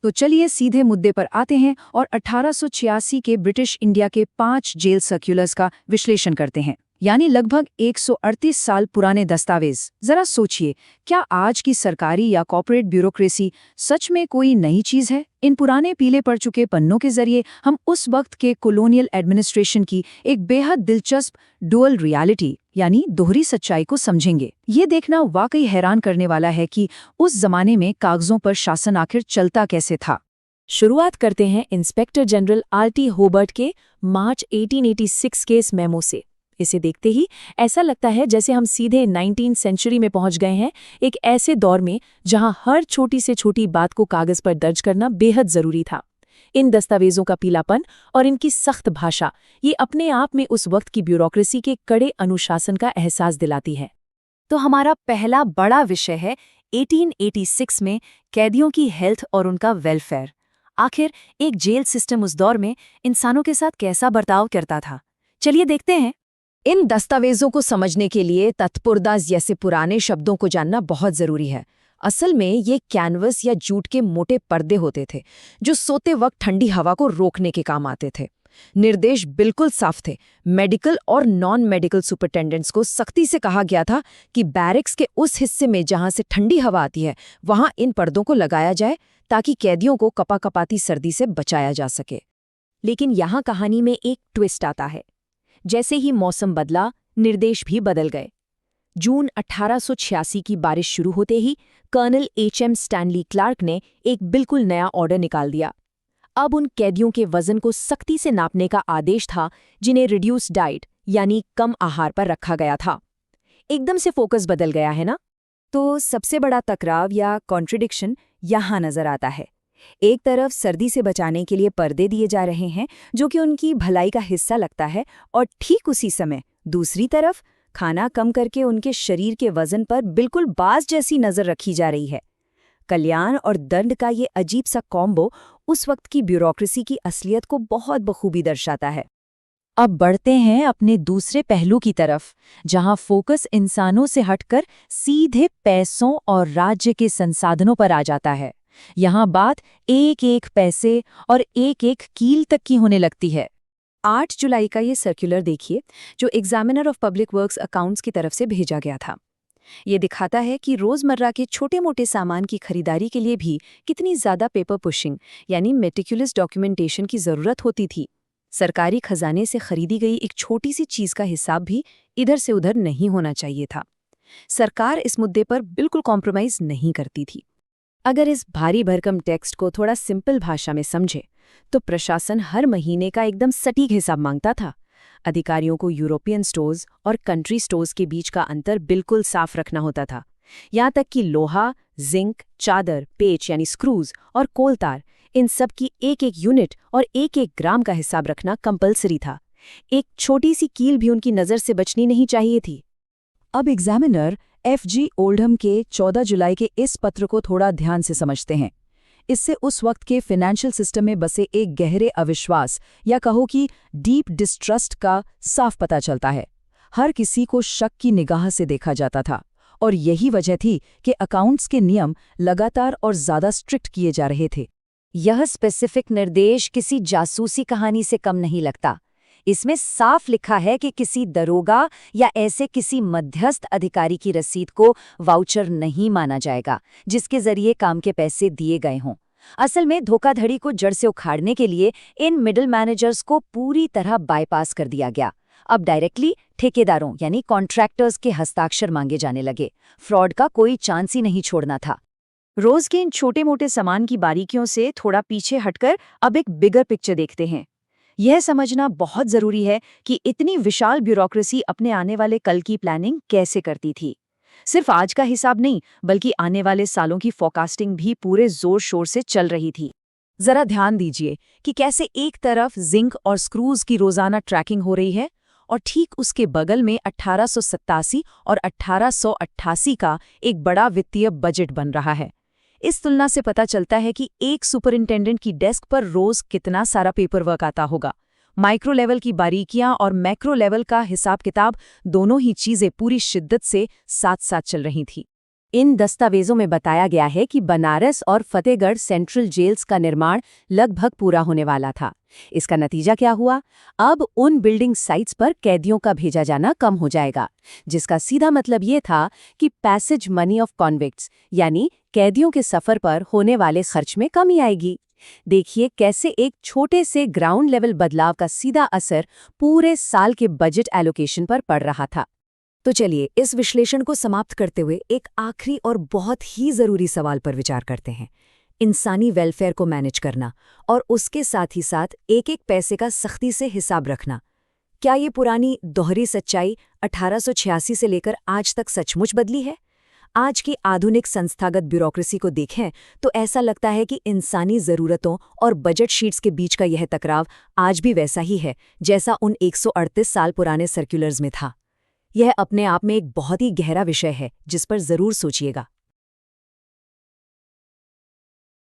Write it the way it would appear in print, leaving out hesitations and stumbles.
तो चलिए सीधे मुद्दे पर आते हैं और 1886 के ब्रिटिश इंडिया के 5 जेल सर्कुलर्स का विश्लेषण करते हैं, यानी लगभग 138 साल पुराने दस्तावेज। जरा सोचिए, क्या आज की सरकारी या कॉर्पोरेट ब्यूरोक्रेसी सच में कोई नई चीज है? इन पुराने पीले पड़ चुके पन्नों के जरिए हम उस वक्त के कॉलोनियल एडमिनिस्ट्रेशन की एक बेहद दिलचस्प डुअल रियलिटी यानी दोहरी सच्चाई को समझेंगे। ये देखना वाकई हैरान करने वाला है कि उस जमाने में कागजों पर शासन आखिर चलता कैसे था। शुरुआत करते हैं इंस्पेक्टर जनरल आर.टी. होबर्ट के मार्च 1886 के इस मेमो से। इसे देखते ही ऐसा लगता है जैसे हम सीधे 19वीं सेंचुरी में पहुंच गए हैं, एक ऐसे दौर में जहां हर छोटी से छोटी बात को कागज पर दर्ज करना बेहद जरूरी था। इन दस्तावेजों का पीलापन और इनकी सख्त भाषा ये अपने आप में उस वक्त की ब्यूरोक्रेसी के कड़े अनुशासन का एहसास दिलाती है। तो हमारा पहला बड़ा विषय है 1886 में कैदियों की हेल्थ और उनका वेलफेयर। आखिर एक जेल सिस्टम उस दौर में इंसानों के साथ कैसा बर्ताव करता था, चलिए देखते हैं। इन दस्तावेजों को समझने के लिए तत्पुरदा जैसे पुराने शब्दों को जानना बहुत जरूरी है। असल में ये कैनवस या जूट के मोटे पर्दे होते थे जो सोते वक्त ठंडी हवा को रोकने के काम आते थे। निर्देश बिल्कुल साफ थे। मेडिकल और नॉन मेडिकल सुपरिटेंडेंट्स को सख्ती से कहा गया था कि बैरिक्स के उस हिस्से में जहां से ठंडी हवा आती है वहां इन पर्दों को लगाया जाए ताकि कैदियों को कपाकपाती सर्दी से बचाया जा सके। लेकिन यहाँ कहानी में एक ट्विस्ट आता है। जैसे ही मौसम बदला, निर्देश भी बदल गए। जून 1886 की बारिश शुरू होते ही कर्नल H.M. स्टैनली क्लार्क ने एक बिल्कुल नया ऑर्डर निकाल दिया। अब उन कैदियों के वजन को सख्ती से नापने का आदेश था जिन्हें रिड्यूस डाइट यानी कम आहार पर रखा गया था। एकदम से फोकस बदल गया है ना? तो सबसे बड़ा टकराव या कॉन्ट्रडिक्शन यहाँ नजर आता है। एक तरफ सर्दी से बचाने के लिए पर्दे दिए जा रहे हैं जो कि उनकी भलाई का हिस्सा लगता है, और ठीक उसी समय दूसरी तरफ खाना कम करके उनके शरीर के वजन पर बिल्कुल बाज जैसी नजर रखी जा रही है। कल्याण और दंड का ये अजीब सा कॉम्बो उस वक्त की ब्यूरोक्रेसी की असलियत को बहुत बखूबी दर्शाता है। अब बढ़ते हैं अपने दूसरे पहलू की तरफ, जहां फोकस इंसानों से हटकर सीधे पैसों और राज्य के संसाधनों पर आ जाता है। यहाँ बात एक एक पैसे और एक एक कील तक की होने लगती है। 8 जुलाई का ये सर्कुलर देखिए, जो examiner of public works accounts की तरफ से भेजा गया था। ये दिखाता है कि रोजमर्रा के छोटे मोटे सामान की खरीदारी के लिए भी कितनी ज्यादा पेपर पुशिंग यानी मेटिकुलस डॉक्यूमेंटेशन की जरूरत होती थी। सरकारी खजाने से खरीदी गई एक छोटी सी चीज का हिसाब भी इधर से उधर नहीं होना चाहिए था। सरकार इस मुद्दे पर बिल्कुल कॉम्प्रोमाइज नहीं करती थी। अगर इस भारी भरकम टेक्स्ट को थोड़ा सिंपल भाषा में समझे तो प्रशासन हर महीने का एकदम सटीक हिसाब मांगता था। अधिकारियों को यूरोपियन स्टोर्स और कंट्री स्टोर्स के बीच का अंतर बिल्कुल साफ रखना होता था। यहाँ तक कि लोहा, जिंक, चादर, पेच यानी स्क्रूज और कोलतार, इन सब की एक एक यूनिट और एक एक ग्राम का हिसाब रखना कंपलसरी था। एक छोटी सी कील भी उनकी नज़र से बचनी नहीं चाहिए थी। अब एग्जामिनर F.G. ओल्डहम के 14 जुलाई के इस पत्र को थोड़ा ध्यान से समझते हैं। इससे उस वक्त के फाइनेंशियल सिस्टम में बसे एक गहरे अविश्वास या कहो कि डीप डिस्ट्रस्ट का साफ पता चलता है। हर किसी को शक की निगाह से देखा जाता था, और यही वजह थी कि अकाउंट्स के नियम लगातार और ज्यादा स्ट्रिक्ट किए जा रहे थे। यह स्पेसिफिक निर्देश किसी जासूसी कहानी से कम नहीं लगता। इसमें साफ लिखा है कि किसी दरोगा या ऐसे किसी मध्यस्थ अधिकारी की रसीद को वाउचर नहीं माना जाएगा जिसके जरिए काम के पैसे दिए गए हों। असल में धोखाधड़ी को जड़ से उखाड़ने के लिए इन मिडिल मैनेजर्स को पूरी तरह बाईपास कर दिया गया। अब डायरेक्टली ठेकेदारों यानी कॉन्ट्रैक्टर्स के हस्ताक्षर मांगे जाने लगे। फ्रॉड का कोई चांस ही नहीं छोड़ना था। रोज के इन छोटे मोटे सामान की बारीकियों से थोड़ा पीछे हटकर अब एक बिगर पिक्चर देखते हैं। यह समझना बहुत जरूरी है कि इतनी विशाल ब्यूरोक्रेसी अपने आने वाले कल की प्लानिंग कैसे करती थी। सिर्फ आज का हिसाब नहीं, बल्कि आने वाले सालों की फोरकास्टिंग भी पूरे जोर शोर से चल रही थी। जरा ध्यान दीजिए कि कैसे एक तरफ जिंक और स्क्रूज की रोजाना ट्रैकिंग हो रही है और ठीक उसके बगल में 1887 और 1888 का एक बड़ा वित्तीय बजट बन रहा है। इस तुलना से पता चलता है कि एक सुपरिंटेंडेंट की डेस्क पर रोज कितना सारा पेपर वर्क आता होगा। माइक्रो लेवल की बारीकियां और मैक्रो लेवल का हिसाब किताब, दोनों ही चीजें पूरी शिद्दत से साथ साथ चल रही थी। इन दस्तावेजों में बताया गया है कि बनारस और फतेहगढ़ सेंट्रल जेल्स का निर्माण लगभग पूरा होने वाला था। इसका नतीजा क्या हुआ? अब उन बिल्डिंग साइट्स पर कैदियों का भेजा जाना कम हो जाएगा, जिसका सीधा मतलब ये था कि पैसेज मनी ऑफ कॉन्विक्ट्स यानी कैदियों के सफर पर होने वाले खर्च में कमी आएगी। देखिए कैसे एक छोटे से ग्राउंड लेवल बदलाव का सीधा असर पूरे साल के बजट एलोकेशन पर पड़ रहा था। तो चलिए इस विश्लेषण को समाप्त करते हुए एक आखिरी और बहुत ही जरूरी सवाल पर विचार करते हैं। इंसानी वेलफेयर को मैनेज करना और उसके साथ ही साथ एक एक पैसे का सख्ती से हिसाब रखना, क्या ये पुरानी दोहरी सच्चाई 1886 से लेकर आज तक सचमुच बदली है? आज की आधुनिक संस्थागत ब्यूरोक्रेसी को देखें तो ऐसा लगता है कि इंसानी ज़रूरतों और बजट शीट्स के बीच का यह टकराव आज भी वैसा ही है जैसा उन 138 साल पुराने सर्कुलर्स में था। यह अपने आप में एक बहुत ही गहरा विषय है जिस पर ज़रूर सोचिएगा।